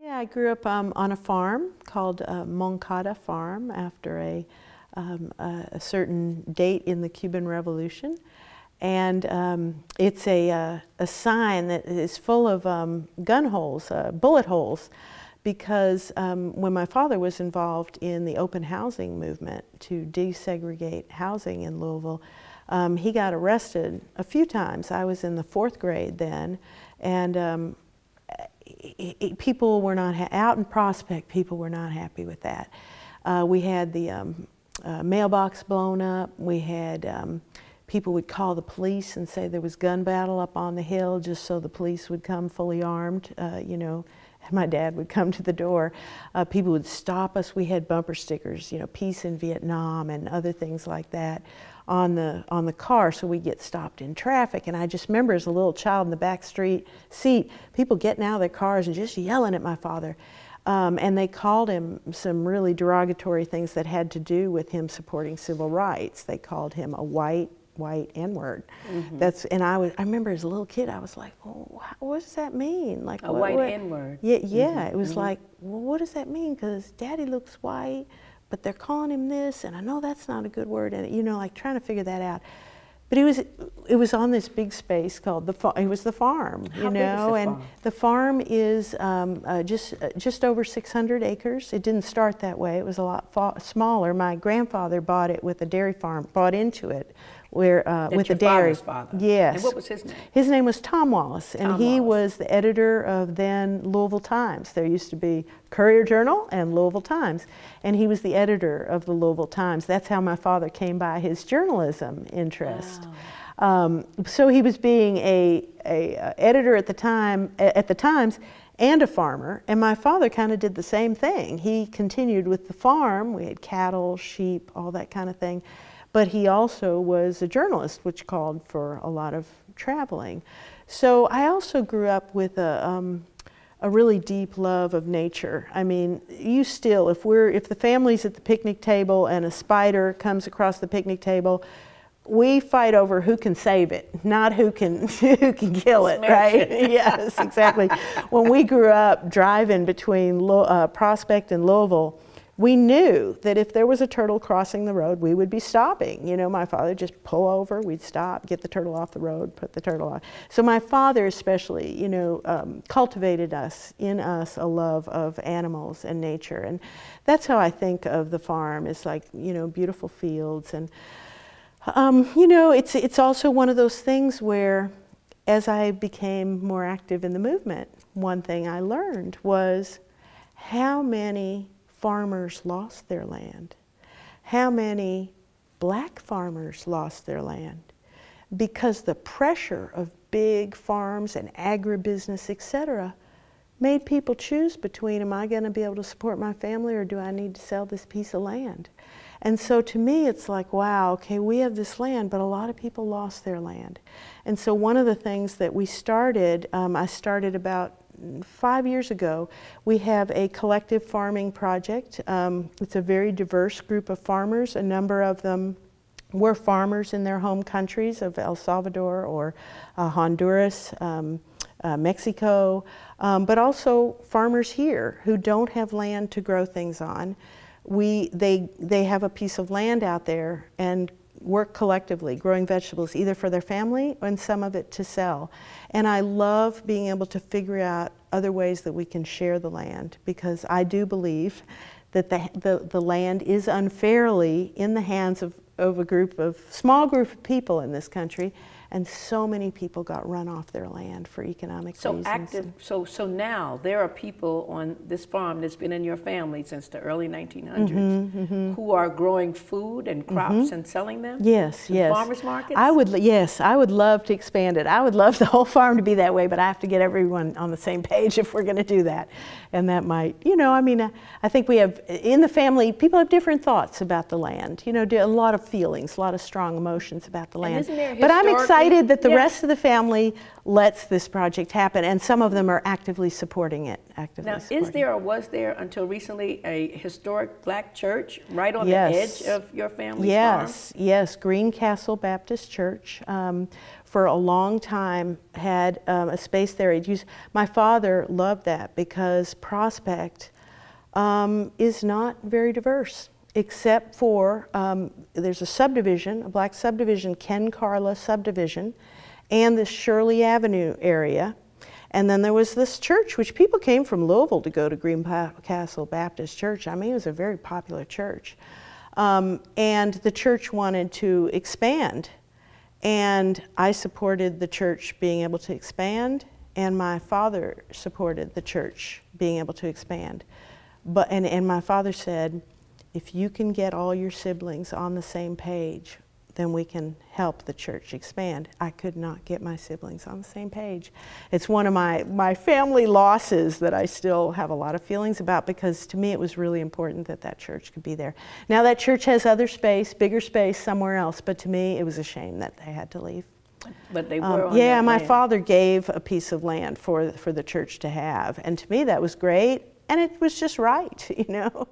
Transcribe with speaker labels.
Speaker 1: Yeah, I grew up on a farm called Moncada Farm after a certain date in the Cuban Revolution. And it's a sign that is full of gun holes, bullet holes, because when my father was involved in the open housing movement to desegregate housing in Louisville, he got arrested a few times. I was in the 4th grade then, and people were not, out in Prospect, people were not happy with that. We had the mailbox blown up. We had people would call the police and say there was gun battle up on the hill just so the police would come fully armed, you know. My dad would come to the door. People would stop us. We had bumper stickers, you know, peace in Vietnam and other things like that on the car, so we get stopped in traffic. And I just remember as a little child in the back seat, people getting out of their cars and just yelling at my father. And they called him some really derogatory things that had to do with him supporting civil rights. They called him a white N-word. Mm-hmm. And I remember as a little kid, I was like, oh, what does that mean? Like
Speaker 2: a white N-word.
Speaker 1: Yeah, mm-hmm. It was mm-hmm. like, well, what does that mean? Because Daddy looks white, but they're calling him this, and I know that's not a good word, and you know, like trying to figure that out. But it was on this big space called it was the farm, you know, and the farm is just over 600 acres. It didn't start that way. It was a lot smaller. My grandfather bought it with a dairy farm, bought into it, where with a dairy.
Speaker 2: Father.
Speaker 1: Yes.
Speaker 2: And what was his name? His
Speaker 1: name was Tom Wallace, and he was the editor of then Louisville Times. There used to be Courier Journal and Louisville Times, and he was the editor of the Louisville Times. That's how my father came by his journalism interest. Wow. So he was being a editor at the Times and a farmer, and my father kind of did the same thing. He continued with the farm. We had cattle, sheep, all that kind of thing. But he also was a journalist, which called for a lot of traveling. So I also grew up with a really deep love of nature. I mean, if the family's at the picnic table and a spider comes across the picnic table, we fight over who can save it, not who can kill it, right? Yes, exactly. When we grew up driving between Prospect and Louisville, we knew that if there was a turtle crossing the road, we would be stopping. You know, my father would just pull over, we'd stop, get the turtle off the road, put the turtle on. So my father especially, you know, cultivated in us a love of animals and nature. And that's how I think of the farm, is like, you know, beautiful fields. And, you know, it's also one of those things where, as I became more active in the movement, one thing I learned was how many farmers lost their land, how many black farmers lost their land, because the pressure of big farms and agribusiness, etc., made people choose between, am I going to be able to support my family, or do I need to sell this piece of land? And so to me, it's like, wow, okay, we have this land, but a lot of people lost their land. And so one of the things that we started, I started about 5 years ago. We have a collective farming project. It's a very diverse group of farmers. A number of them were farmers in their home countries of El Salvador or Honduras, Mexico, but also farmers here who don't have land to grow things on. They have a piece of land out there and work collectively, growing vegetables either for their family and some of it to sell. And I love being able to figure out other ways that we can share the land, because I do believe that the land is unfairly in the hands of a small group of people in this country, and so many people got run off their land for economic reasons.
Speaker 2: So now there are people on this farm that's been in your family since the early 1900s who are growing food and crops and selling them?
Speaker 1: Yes, yes.
Speaker 2: Farmers markets?
Speaker 1: Yes, I would love to expand it. I would love the whole farm to be that way, but I have to get everyone on the same page if we're going to do that. And that might, you know, I mean, I think we have, in the family, people have different thoughts about the land. You know, a lot of feelings, a lot of strong emotions about the land.
Speaker 2: But
Speaker 1: I'm excited that the rest of the family lets this project happen, and some of them are actively supporting it. Now, is there or was there until recently a historic black church right on the edge of your family's farm? Yes, Greencastle Baptist Church. for a long time had a space there. My father loved that because Prospect is not very diverse, except for there's a subdivision, a black subdivision, Carla subdivision, and the Shirley Avenue area. And then there was this church, which people came from Louisville to go to Greencastle Baptist Church. I mean, it was a very popular church. And the church wanted to expand. And I supported the church being able to expand, and my father supported the church being able to expand. And my father said, if you can get all your siblings on the same page, then we can help the church expand. I could not get my siblings on the same page. It's one of my family losses that I still have a lot of feelings about, because to me it was really important that that church could be there. Now that church has other space, bigger space somewhere else, but to me it was a shame that they had to leave.
Speaker 2: But they were on
Speaker 1: yeah,
Speaker 2: that
Speaker 1: my
Speaker 2: land.
Speaker 1: father gave a piece of land for the church to have, and to me that was great, and it was just right, you know.